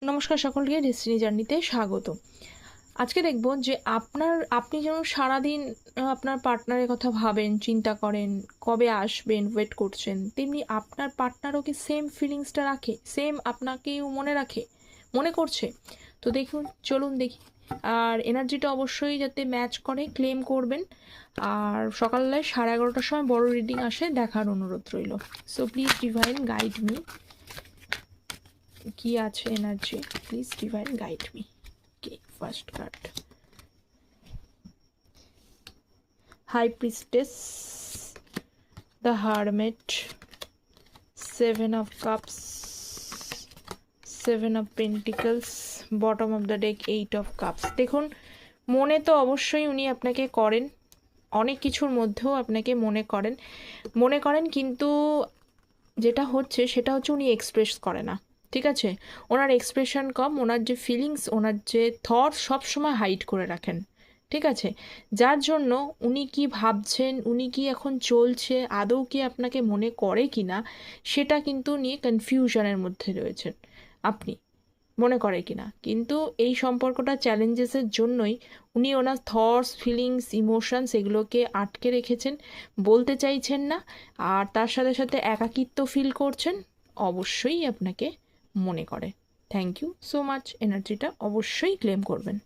নমস্কার সকলকে, ডেস্টিনি জার্নিতে স্বাগত। আজকে দেখব যে আপনি যেমন সারাদিন আপনার পার্টনারের কথা ভাবেন, চিন্তা করেন, কবে আসবেন ওয়েট করছেন, তেমনি আপনার পার্টনারও কি সেম ফিলিংসটা রাখে, সেম আপনাকেও মনে রাখে, মনে করছে? তো দেখুন, চলুন দেখি। আর এনার্জিটা অবশ্যই যাতে ম্যাচ করে ক্লেম করবেন। আর সকালবেলায় 11:30টার সময় বড় রিডিং আসে, দেখার অনুরোধ রইল। So please divine guide me, কি আছে energy, please divine guide me. Okay, first card, high priestess, the hermit, seven of cups, seven of pentacles, bottom of the deck eight of cups. দেখুন, মনে তো অবশ্যই উনি আপনাকে করেন, অনেক কিছুর মধ্যেও আপনাকে মনে করেন, কিন্তু যেটা হচ্ছে সেটা হচ্ছে উনি এক্সপ্রেস করে না। ঠিক আছে, ওনার এক্সপ্রেশন কম, ওনার যে ফিলিংস, ওনার যে থটস সবসময় হাইড করে রাখেন। ঠিক আছে, যার জন্য উনি কি ভাবছেন, উনি কি এখন চলছে, আদৌ কি আপনাকে মনে করে কি না, সেটা কিন্তু নিয়ে কনফিউশনের মধ্যে রয়েছেন আপনি, মনে করে কিনা। কিন্তু এই সম্পর্কটা চ্যালেঞ্জেসের জন্যই উনি ওনার থটস, ফিলিংস, ইমোশনস এগুলোকে আটকে রেখেছেন, বলতে চাইছেন না। আর তার সাথে সাথে একাকিত্ব ফিল করছেন, অবশ্যই আপনাকে মনে করে। থ্যাংক ইউ সো মাচ, এনার্জিটা অবশ্যই ক্লেম করবেন।